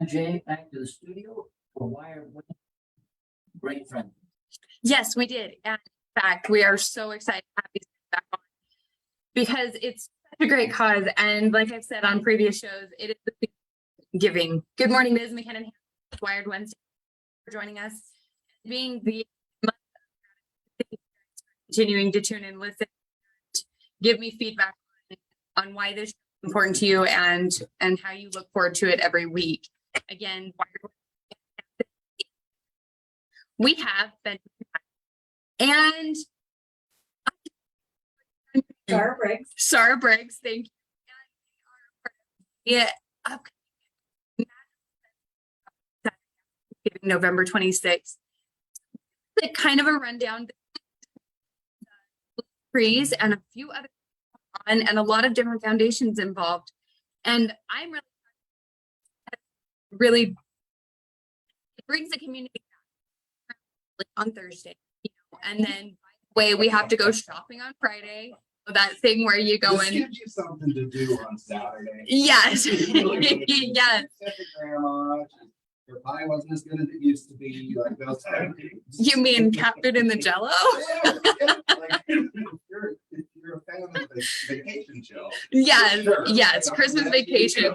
Jay, back to the studio for Wire. Great friend. Yes, we did. And in fact, we are so excited to have these back on because it's such a great cause. And like I've said on previous shows, it is the giving. Good morning, Ms. McKinnon, Wired Wednesday, for joining us. Being the continuing to tune in, listen, give me feedback on why this is important to you and how you look forward to it every week. Again, we have been, and Sarah Briggs, thank you. Yeah, November 26th. Kind of a rundown. Trees and a few other and a lot of different foundations involved, and I'm really it brings the community back on Thursday, and then by the way, we have to go shopping on Friday. That thing where you go this in. gives you something to do on Saturday. Yes. Yes. Grandma, your pie wasn't as good as it used to be. Like those kind of things. You mean cat food in the Jello? Yeah, like, you're a fan of the vacation show. Yes, Sure. yes, Christmas vacation.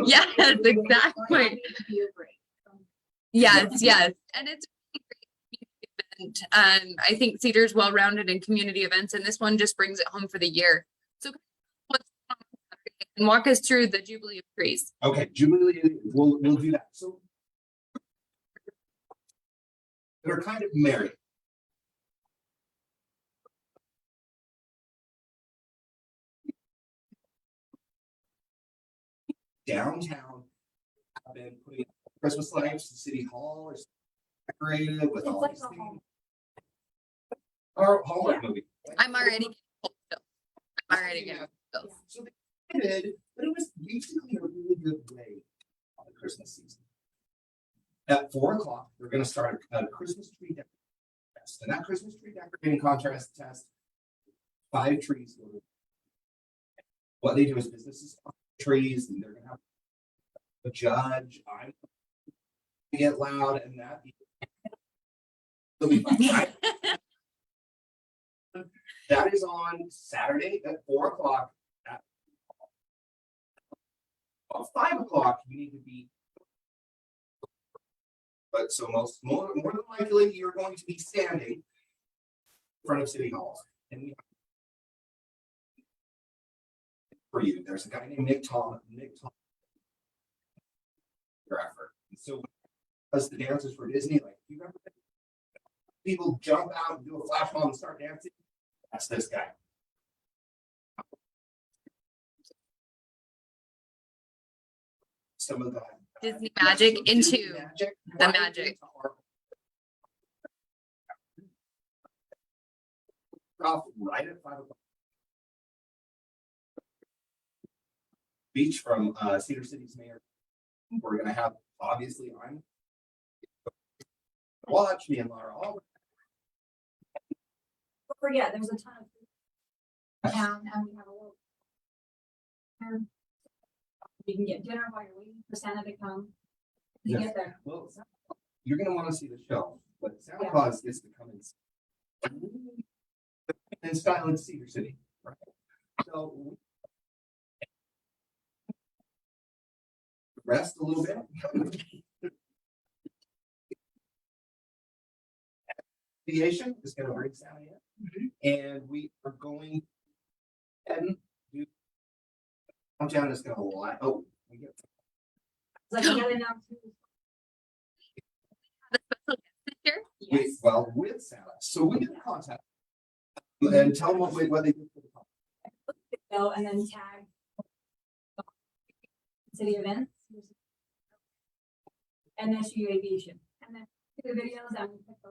Yes, exactly. Yes, yes, and it's a great event. I think Cedar's well-rounded in community events, and this one just brings it home for the year. So, and walk us through the Jubilee of Trees. Okay, Jubilee, we'll do that. So they're kind of married. Downtown, I've been putting Christmas lights in City Hall, is decorated with all these things. Our Hallmark movie. I'm already getting Yeah. So they did, but it was basically a really good way on the Christmas season. At 4 o'clock, we're going to start a Christmas tree decorating test, and that Christmas tree decorating contest test, 5 trees. What they do is businesses trees, and they're going to have a judge. I'm gonna get loud, and that it'll be fun, right? That is on Saturday at 4 o'clock. At 5 o'clock, you need to be. But so more than likely, you're going to be standing in front of City Hall, and we for you. There's a guy named Nick Tom. So as the dancers for Disney, like you remember people jump out and do a flash mob and start dancing? That's this guy. Some of the Disney magic into the magic. Right at 5 o'clock. Speech from Cedar City's mayor. We're gonna have, obviously, I'm watch me and Laura all. Don't forget, there's a ton of food down, and we have a little. You can get dinner while you're waiting for Santa to come. You get there. Well, you're gonna want to see the show, but Santa Claus gets to come in style in Cedar City, right? So rest a little bit. Aviation is going to bring Santa in, and we are going and do downtown is going to lie. Oh, we get. Like you gotta know Yes. Well, with Santa, so we get in contact and tell them what they do for the contact. go and then tag city events and then shoot aviation and then do the videos and pick the.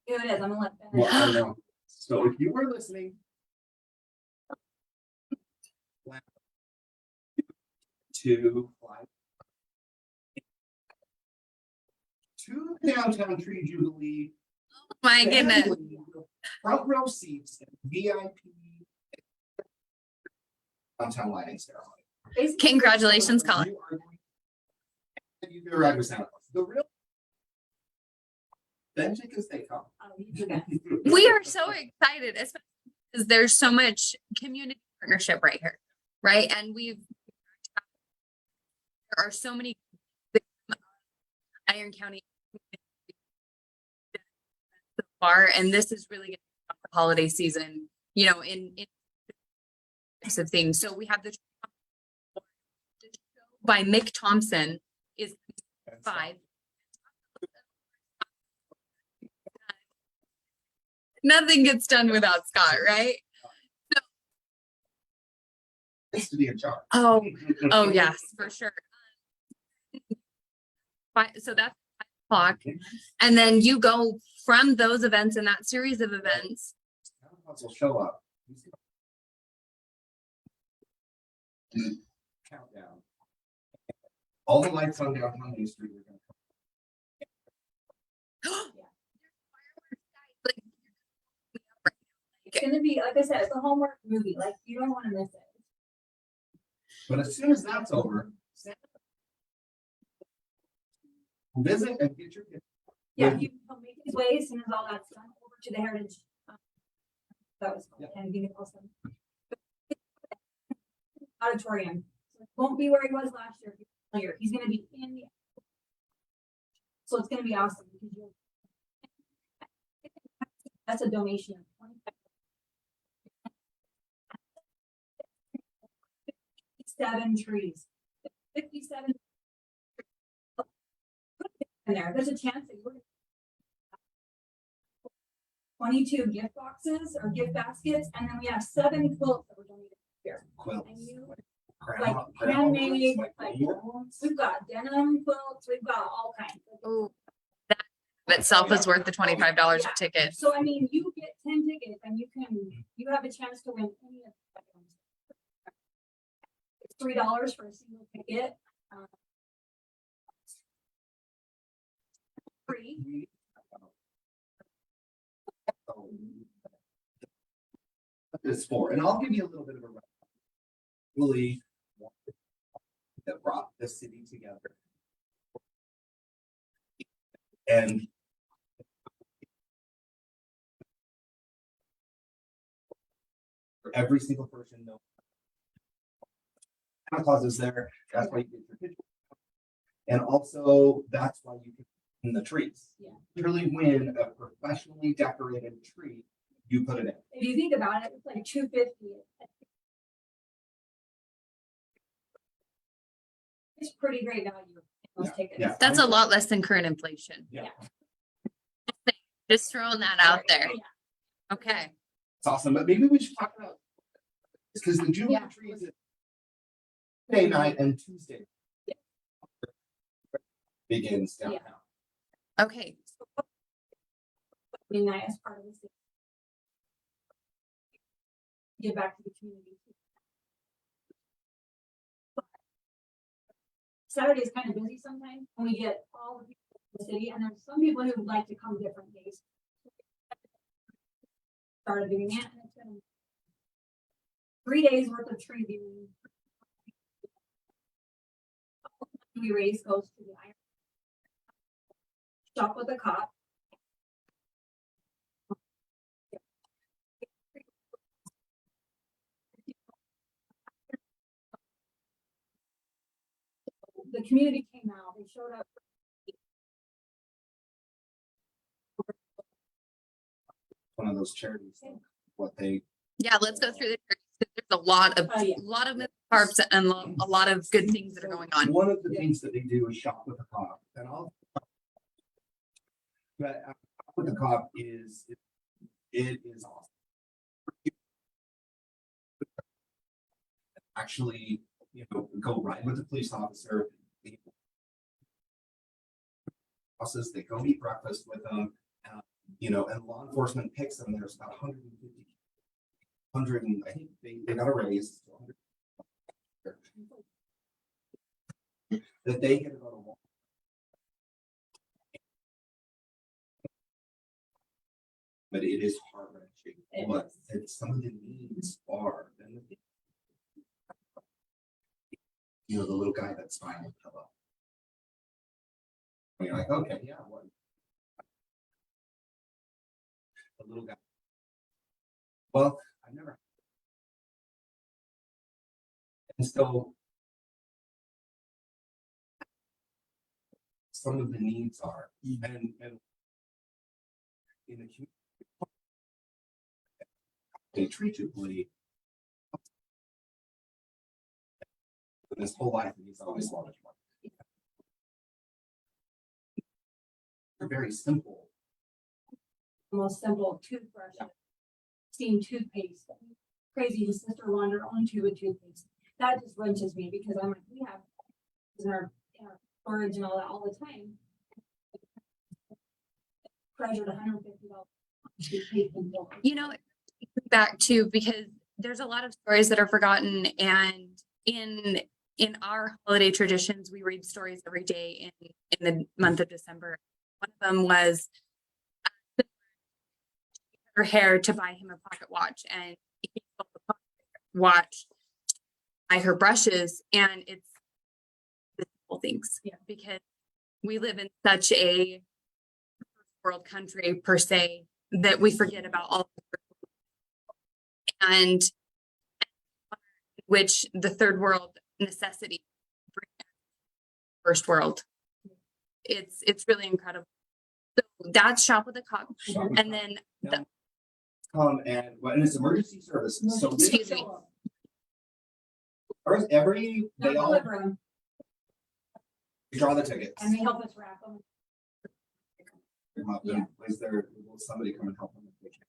Here it is. I'm gonna let them. Well, I know. So if you were listening, to the downtown tree Jubilee. My goodness. Front row seats, VIP. downtown lighting ceremony. Basically, Congratulations, Colin. You are going- and you can ride with Santa Claus. The real authentic as they come. you guys. We are so excited, especially because there's so much community partnership right here, right? And there are so many Iron County so far, and this is really good for the holiday season, you know, in types of things. So we have the by Mick Thompson is 5. Nothing gets done without Scott, right? It's to be in charge. Oh yes, for sure. So that's 5 o'clock. And then you go from those events and that series of events. Santa Claus will show up. Countdown. All the lights on downtown Main Street are gonna come. It's gonna be, like I said, it's a homework movie, like, you don't wanna miss it. But as soon as that's over, Santa visit and get your gift. Yeah, he'll make his way as soon as all that's done over to the Heritage. That was Yeah. kind of being awesome. Auditorium, won't be where he was last year, he's gonna be in the. So it's gonna be awesome. Because that's a donation of 25. 57 trees, 57. In there's a chance that you're. 22 gift boxes or gift baskets, and then we have 7 quilts that we're donating here. Quilts. And you, Grandma- like handmade, like like quilts. we've got denim quilts, we've got all kinds. Oh, that in itself is worth the $25 a ticket. So I mean, you get 10 tickets and you have a chance to win any of the items. It's $3 for a single ticket. Free. It's for, and I'll give you a little bit of a really that brought the city together. And for every single person, no. Santa Claus is there, that's why you get your picture. And also, that's why you can in the trees. Yeah. Literally win a professionally decorated tree, you put it in. If you think about it, it's like $250. It's pretty great value. Those tickets. Yeah. That's a lot less than current inflation. Yeah. Just throwing that out there. Okay. It's awesome, but maybe we should talk about, because the Jubilee Yeah. tree is Monday night and Tuesday. Begins downtown. Okay. Be nice part of the city. Give back to the community. Saturday is kind of busy sometimes, and we get all the people in the city, and there's some people who would like to come different days. Started doing that, and it's been 3 days worth of tree viewing. We raise goes to the iron. Shop with a cop. The community came out, they showed up. One of those charities, what they, Yeah, let's go through the. There's a lot of Oh, yeah. carbs and a lot of good things that are going on. one of the things that they do is shop with a cop, and but Shop with the cop is, it is awesome. Actually, go ride with the police officer. Houses, they go eat breakfast with them, and law enforcement picks them. There's about 150, 100, and I think they got a raise. to 100. That they get about a walk. But it is heart wrenching. It But it's some of the needs are. And you know, the little guy that's fine with pillow. And you're like, okay, yeah, what? The little guy. Well, I've never. And so some of the needs are, and in the community, they treat Jubilee. His whole life, he's always wanted one. They're very simple. Most simple toothbrush, steam toothpaste. Crazy, his sister wanted her own tube of toothpaste. That just wrenches me because I'm like, we have in our storage and all that all the time. Pressured $150. You know, back to, because there's a lot of stories that are forgotten, and in our holiday traditions, we read stories every day in the month of December. One of them was her hair to buy him a pocket watch, and he sold the pocket watch by her brushes, and it's the simple things. Yeah. Because we live in such a first world country per se that we forget about all and which the third world necessity bring first world. It's really incredible. So that's Shop with a Cop, and then the, And when it's emergency services, so this excuse me. every, they They'll all deliver them draw the tickets. and they help us wrap them. Yeah. Is there, will somebody come and help them? If they can't?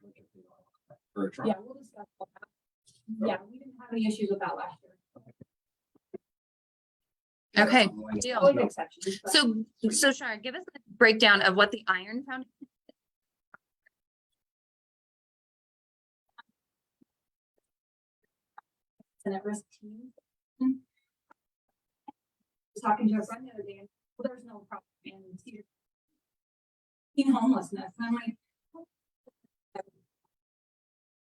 Like if they don't, for a truck? Yeah, we'll discuss all that. Yeah, we didn't have any issues with that last year. Okay, Online. deal. Always exceptions. but- So Shar, give us a breakdown of what the Iron Foundation. And at risk team. Was talking to a friend the other day, and well, there's no problem in Cedar. In homelessness, and I'm like.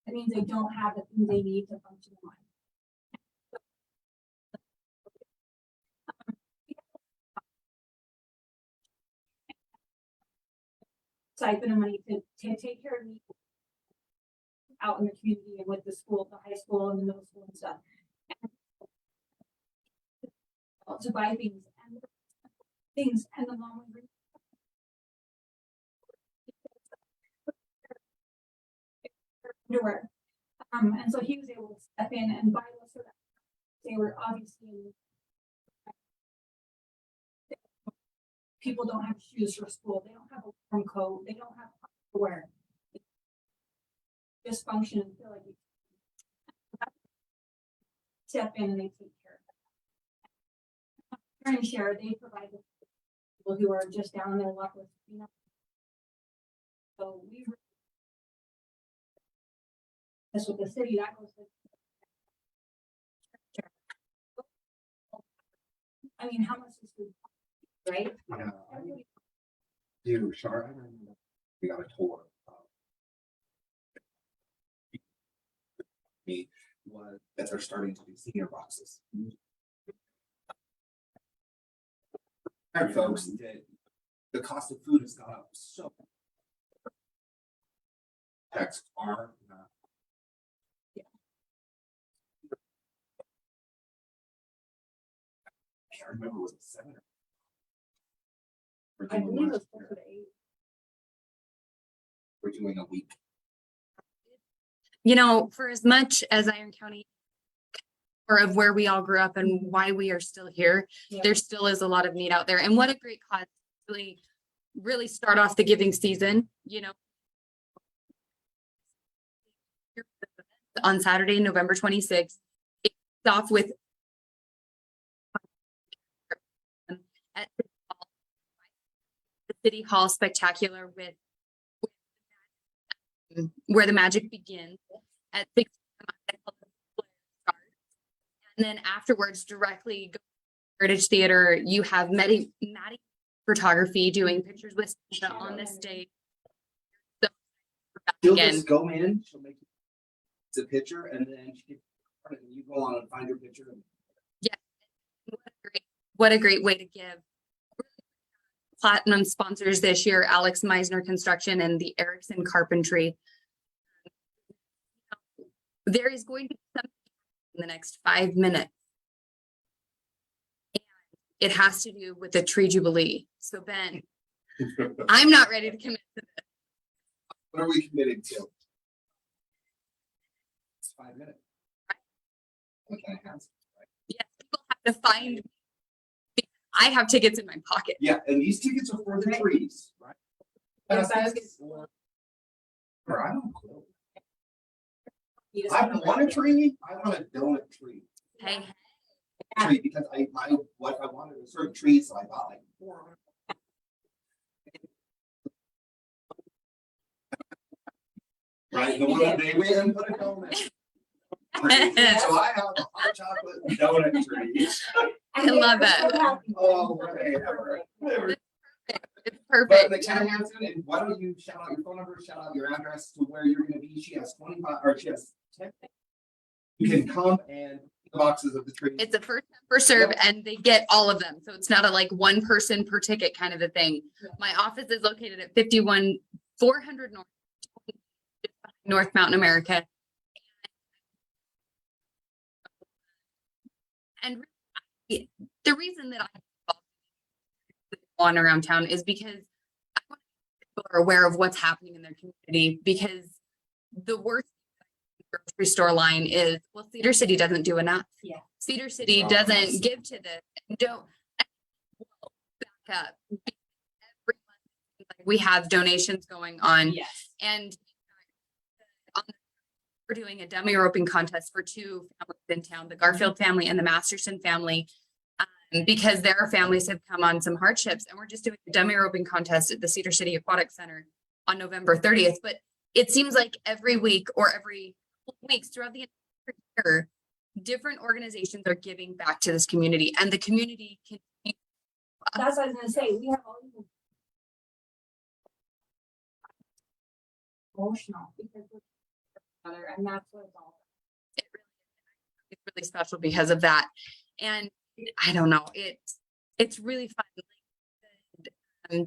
That means they don't have the things they need to function in life. Stipend of money to take care of me out in the community and with the school, the high school and the middle school and stuff. To buy things and the mom would bring. Underwear. And so he was able to step in and buy those so that they were obviously. People don't have shoes for school. They don't have a warm coat. They don't have to wear. Just function and feel like you step in and they take care of it. And share, they provide the people who are just down on their luck with, you know. So we. That's with the city, that goes with. I mean, how much is food, right? Yeah. Everybody- Dude, Shar, I remember we got a tour. Me was that they're starting to do senior boxes. Alright, folks, the cost of food has gone up so. Checks are not. I can't remember, was it 7 or? We're I doing believe it last was closer year. to 8. We're doing a week. You know, for as much as Iron County or of where we all grew up and why we are still here, Yeah. there still is a lot of need out there. And what a great cause to really start off the giving season, you know. On Saturday, November 26th, it's off with at the City Hall spectacular with where the magic begins at 6 p.m. And then afterwards, directly go to Heritage Theater, you have Maddie Photography doing pictures with Sasha on this day. So, She'll again, just go in, she'll make the picture, and then you go on and find your picture. What a great way to give. Platinum sponsors this year, Alex Meisner Construction and the Erickson Carpentry. There is going to be something in the next 5 minutes. And it has to do with the tree jubilee. So Ben, I'm not ready to commit to this. What are we committing to? It's 5 minutes. What can I answer? Yes, people have to find me. I have tickets in my pocket. Yeah, and these tickets are for the trees, right? Yes, I Or I don't know. I want a tree, I want a donut tree. Hey, Tree, because what I wanted was certain trees, so I bought like 4. Right, the one that they went and put a donut. So I have a hot chocolate donut tree. I love it. Oh, whatever. It's But perfect. the Cat Hansen, and why don't you shout out your phone number, shout out your address to where you're gonna be. She has 25, or she has 10. You can come and pick the boxes of the trees. It's a first come, first serve, and they get all of them. So it's not a like one person per ticket kind of a thing. My office is located at 400 North Mountain America. And really, the reason that I'm on around town is because I want people are aware of what's happening in their community, because the worst grocery store line is, well, Cedar City doesn't do enough. Yeah. Cedar City doesn't give to this. Don't back up. Every month, like, we have donations going on. Yes. And we're doing a dummy roping contest for 2 families in town, the Garfield family and the Masterson family, because their families have come on some hardships, and we're just doing a dummy roping contest at the Cedar City Aquatic Center on November 30th. But it seems like every week or every weeks throughout the entire year, different organizations are giving back to this community, and the community can. That's what I was gonna say, we have all these emotional because we're together, and that's what it's all It's really special because of that. And I don't know, it's really fun.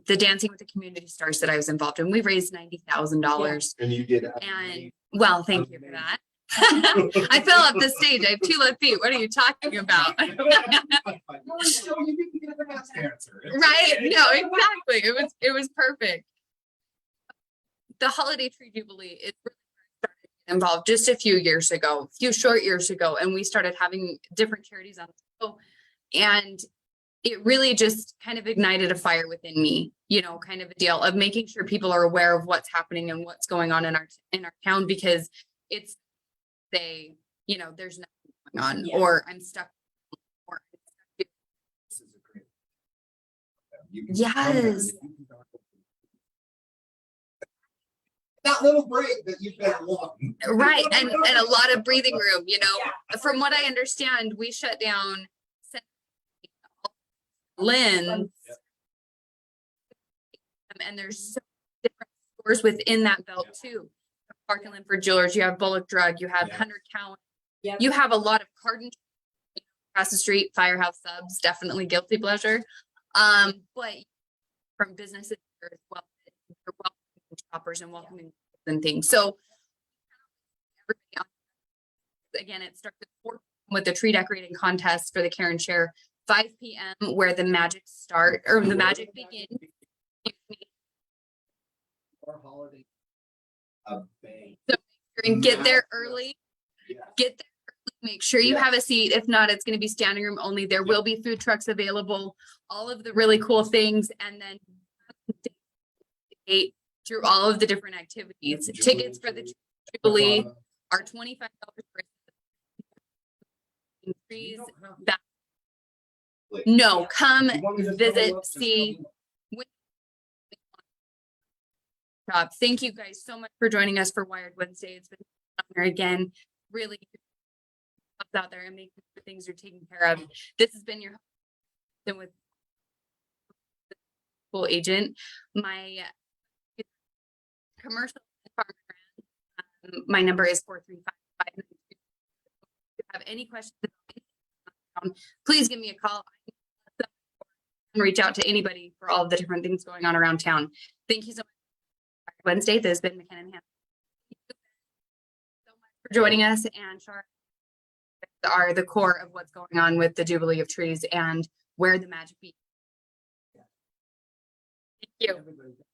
The Dancing with the Community Stars that I was involved in, we raised $90,000. And you did. And well, thank you for that. I fell off the stage. I have 2 left feet. What are you talking about? So you didn't get the best answer. Right? No, exactly. It was perfect. The Holiday Tree Jubilee is really started involved just a few short years ago, and we started having different charities on the show, and it really just kind of ignited a fire within me, kind of a deal of making sure people are aware of what's happening and what's going on in our town, because it's there's nothing going on, Yeah. or I'm stuck. This is a great. You can Yes. come there and you can talk. That little break that you've been wanting. Right. And a lot of breathing room, Yeah. from what I understand, we shut down Lynn's. And there's so many different stores within that belt too. Park and Linford Jewelers, you have Bullock Drug, you have 100 Count. Yep. You have a lot of Cardin across the street, Firehouse Subs, definitely guilty pleasure. But from businesses as well, for welcoming shoppers and welcoming and things. So again, it starts at 4 p.m. with the tree decorating contest for the Karen Share, 5 p.m. where the magic begins. Or holiday. A bang. And get there early. Yeah. Get there early. Make sure you Yeah. have a seat. If not, it's going to be standing room only. There will be food trucks available, all of the really cool things, and then through all of the different activities. Tickets for the Jubilee are $25 for trees. No, come visit, see. Thank you guys so much for joining us for Wired Wednesday. It's been an honor again. Really out there and making sure things are taken care of. This has been your host with full agent. My commercial my number is 435. If you have any questions about town, please give me a call. And reach out to anybody for all of the different things going on around town. Thank you so much. Wednesday, this has been McKinnon Ham. Thank you so much for joining us, and Char are the core of what's going on with the Jubilee of Trees and where the magic be. Thank you. Everybody.